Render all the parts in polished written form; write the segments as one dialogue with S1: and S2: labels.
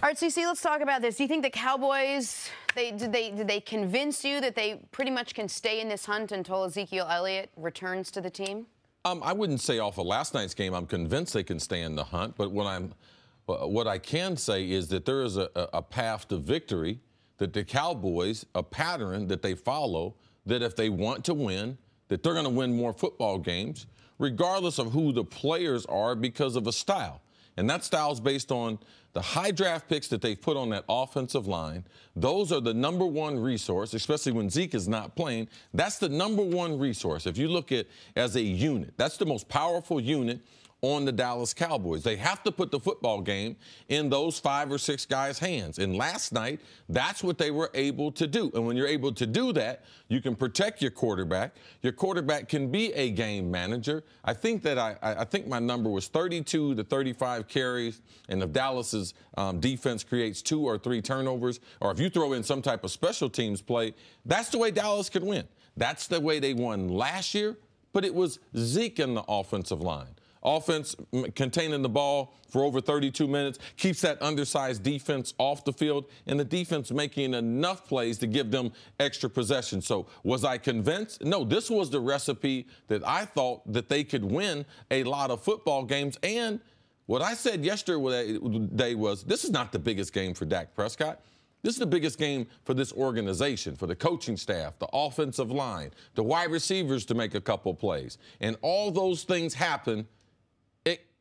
S1: All right, CC, let's talk about this. Do you think the Cowboys, did they convince you that they pretty much can stay in this hunt until Ezekiel Elliott returns to the team?
S2: I wouldn't say off of last night's game I'm convinced they can stay in the hunt, but what I can say is that there is a path to victory, that the Cowboys, a pattern that they follow, that if they want to win, that they're going to win more football games, regardless of who the players are, because of a style. And that style is based on the high draft picks that they've put on that offensive line. Those are the number one resource, especially when Zeke is not playing. That's the number one resource. If you look at as a unit, that's the most powerful unit on the Dallas Cowboys. They have to put the football game in those 5 or 6 guys' hands. And last night, that's what they were able to do. And when you're able to do that, you can protect your quarterback. Your quarterback can be a game manager. I think that I think my number was 32 to 35 carries. And if Dallas's defense creates 2 or 3 turnovers, or if you throw in some type of special teams play, that's the way Dallas could win. That's the way they won last year. But it was Zeke in the offensive line. Offense containing the ball for over 32 minutes, keeps that undersized defense off the field, and the defense making enough plays to give them extra possession. So was I convinced? No, this was the recipe that I thought that they could win a lot of football games. And what I said yesterday was, this is not the biggest game for Dak Prescott. This is the biggest game for this organization, for the coaching staff, the offensive line, the wide receivers to make a couple plays. And all those things happen.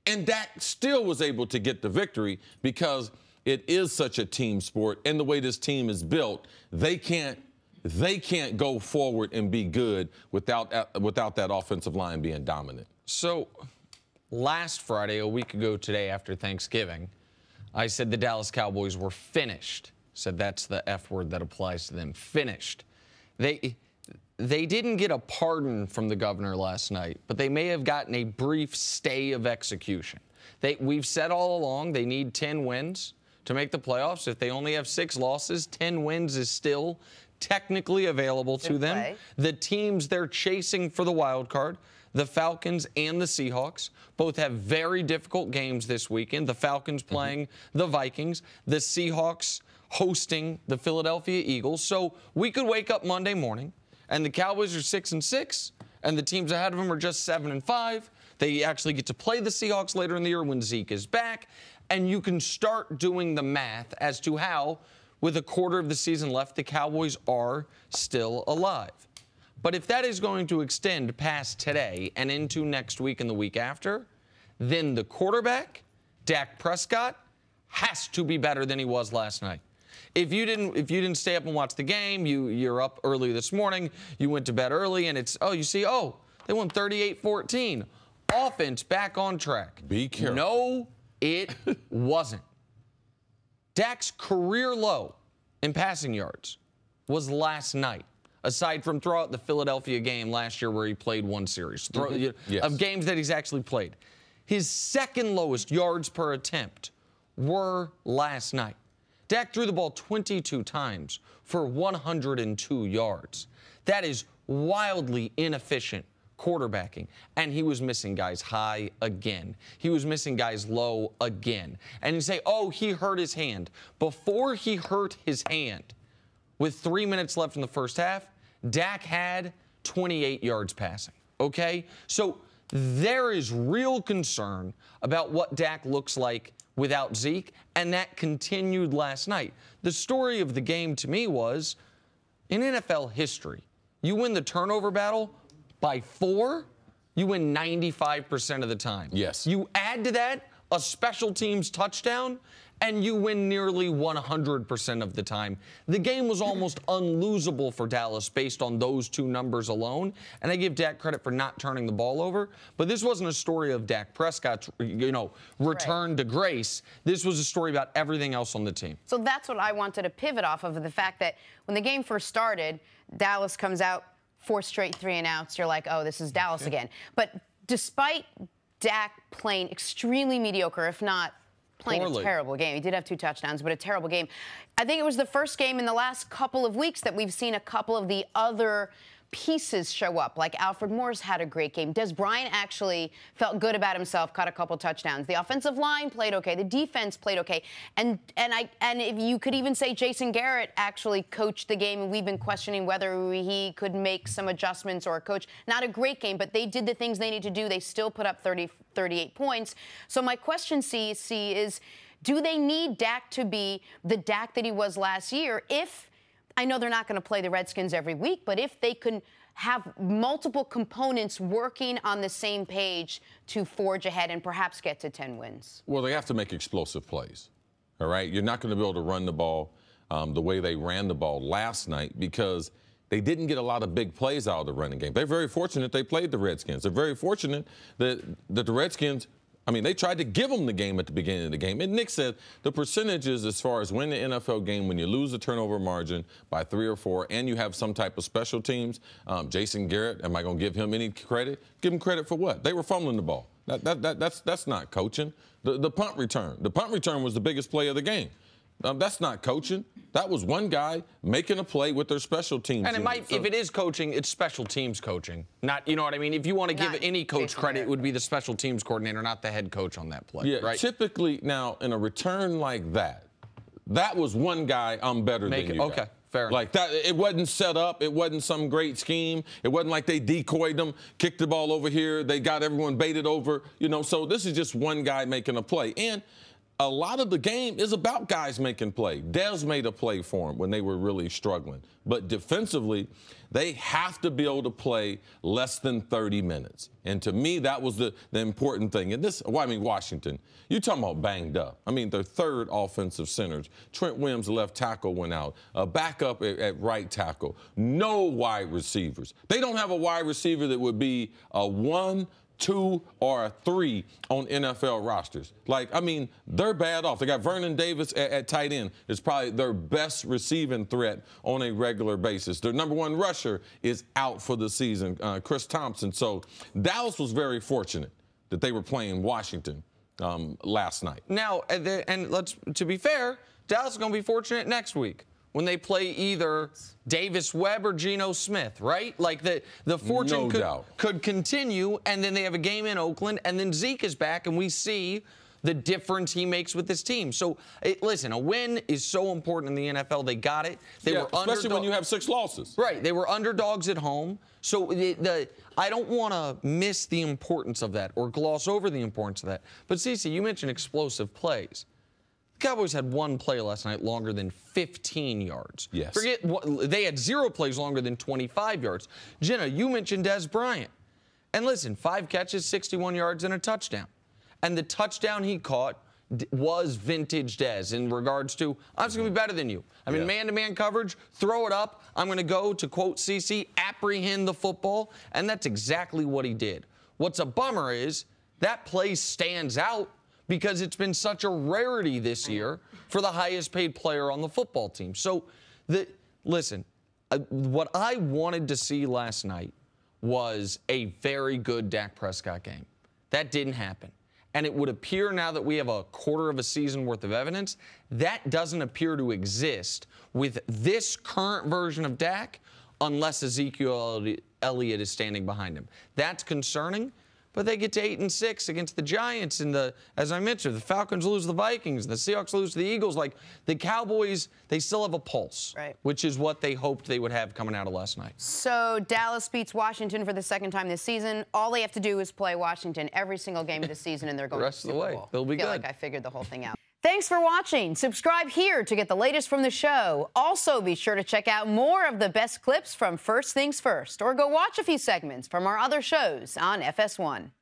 S2: And Dak still was able to get the victory because it is such a team sport. And the way this team is built, they can't go forward and be good without that offensive line being dominant.
S3: So last Friday, a week ago today after Thanksgiving, I said the Dallas Cowboys were finished. Said that's the F word that applies to them. Finished. They didn't get a pardon from the governor last night, but they may have gotten a brief stay of execution. We've said all along they need 10 wins to make the playoffs. If they only have 6 losses, 10 wins is still technically available to them. The teams they're chasing for the wild card, the Falcons and the Seahawks, both have very difficult games this weekend. The Falcons playing the Vikings, the Seahawks hosting the Philadelphia Eagles. So we could wake up Monday morning and the Cowboys are 6-6, and the teams ahead of them are just 7-5. They actually get to play the Seahawks later in the year when Zeke is back, and you can start doing the math as to how, with a quarter of the season left, the Cowboys are still alive. But if that is going to extend past today and into next week and the week after, then the quarterback, Dak Prescott, has to be better than he was last night. If you didn't stay up and watch the game, you're up early this morning, you went to bed early, and they won 38-14. Offense back on track.
S2: Be careful.
S3: No, it wasn't. Dak's career low in passing yards was last night, aside from throughout the Philadelphia game last year where he played one series. Of games that he's actually played. His second lowest yards per attempt were last night. Dak threw the ball 22 times for 102 yards. That is wildly inefficient quarterbacking. And he was missing guys high again. He was missing guys low again. And you say, oh, he hurt his hand. Before he hurt his hand, with 3 minutes left in the first half, Dak had 28 yards passing. Okay? So there is real concern about what Dak looks like without Zeke, and that continued last night. The story of the game to me was, in NFL history, you win the turnover battle by 4, you win 95% of the time.
S2: Yes.
S3: You add to that a special teams touchdown, and you win nearly 100% of the time. The game was almost unlosable for Dallas based on those 2 numbers alone, and I give Dak credit for not turning the ball over, but this wasn't a story of Dak Prescott's, return to grace. This was a story about everything else on the team.
S1: So that's what I wanted to pivot off of, the fact that when the game first started, Dallas comes out 4 straight 3-and-outs. You're like, oh, this is Dallas again. But despite Dak playing extremely mediocre, if not playing a terrible game. He did have 2 touchdowns, but a terrible game. I think it was the first game in the last couple of weeks that we've seen a couple of the other pieces show up, like Alfred Morris had a great game. Des Bryant actually felt good about himself, caught a couple touchdowns. The offensive line played okay. The defense played okay. And if you could even say Jason Garrett actually coached the game, and we've been questioning whether he could make some adjustments or coach. Not a great game, but they did the things they need to do. They still put up 38 points. So my question, C, is do they need Dak to be the Dak that he was last year? I know they're not going to play the Redskins every week, but if they can have multiple components working on the same page to forge ahead and perhaps get to 10 wins.
S2: Well, they have to make explosive plays, all right? You're not going to be able to run the ball the way they ran the ball last night because they didn't get a lot of big plays out of the running game. They're very fortunate they played the Redskins. They're very fortunate that the Redskins, they tried to give them the game at the beginning of the game. And Nick said the percentages as far as winning the NFL game when you lose the turnover margin by 3 or 4 and you have some type of special teams, Jason Garrett, am I going to give him any credit? Give him credit for what? They were fumbling the ball. That's not coaching. The punt return. The punt return was the biggest play of the game. That's not coaching. That was one guy making a play with their special teams.
S3: And if it is coaching, it's special teams coaching. Not, you know what I mean? If you want to give any coach credit, it would be the special teams coordinator, not the head coach on that play.
S2: Yeah,
S3: right?
S2: Typically, now, in a return like that was one guy, I'm better than you.
S3: Okay, fair enough.
S2: Like that, it wasn't set up. It wasn't some great scheme. It wasn't like they decoyed them, kicked the ball over here. They got everyone baited over. So this is just one guy making a play. And a lot of the game is about guys making play. Dez made a play for him when they were really struggling. But defensively, they have to be able to play less than 30 minutes. And to me, that was the important thing. And Washington, you're talking about banged up. Their third offensive centers. Trent Williams, the left tackle, went out. A backup at right tackle. No wide receivers. They don't have a wide receiver that would be a 1, 2, or a 3 on NFL rosters. They're bad off. They got Vernon Davis at tight end. It's probably their best receiving threat on a regular basis. Their number 1 rusher is out for the season, Chris Thompson. So Dallas was very fortunate that they were playing Washington last night.
S3: Now, to be fair, Dallas is going to be fortunate next week when they play either Davis Webb or Geno Smith, right? Like the fortune could continue, and then they have a game in Oakland, and then Zeke is back, and we see the difference he makes with this team. So, listen, a win is so important in the NFL. They got it. They were
S2: especially when you have 6 losses.
S3: Right. They were underdogs at home. So I don't want to miss the importance of that or gloss over the importance of that. But, Cece, you mentioned explosive plays. The Cowboys had one play last night longer than 15 yards.
S2: Yes.
S3: They had 0 plays longer than 25 yards. Jenna, you mentioned Des Bryant. And listen, 5 catches, 61 yards, and a touchdown. And the touchdown he caught was vintage Des in regards to, I'm just going to be better than you. Man-to-man coverage, throw it up. I'm going to go, to quote CC, apprehend the football. And that's exactly what he did. What's a bummer is that play stands out because it's been such a rarity this year for the highest paid player on the football team. So, listen, what I wanted to see last night was a very good Dak Prescott game. That didn't happen. And it would appear now that we have a quarter of a season worth of evidence, that doesn't appear to exist with this current version of Dak unless Ezekiel Elliott is standing behind him. That's concerning. But they get to 8-6 against the Giants, and as I mentioned, the Falcons lose the Vikings, the Seahawks lose to the Eagles. Like the Cowboys, they still have a pulse,
S1: right,
S3: which is what they hoped they would have coming out of last night.
S1: So Dallas beats Washington for the 2nd time this season. All they have to do is play Washington every single game of the season, and they're going
S3: the rest
S1: to the
S3: of the
S1: Super
S3: way.
S1: Bowl.
S3: They'll be
S1: I feel
S3: good.
S1: like I figured the whole thing out. Thanks for watching. Subscribe here to get the latest from the show. Also, be sure to check out more of the best clips from First Things First, or go watch a few segments from our other shows on FS1.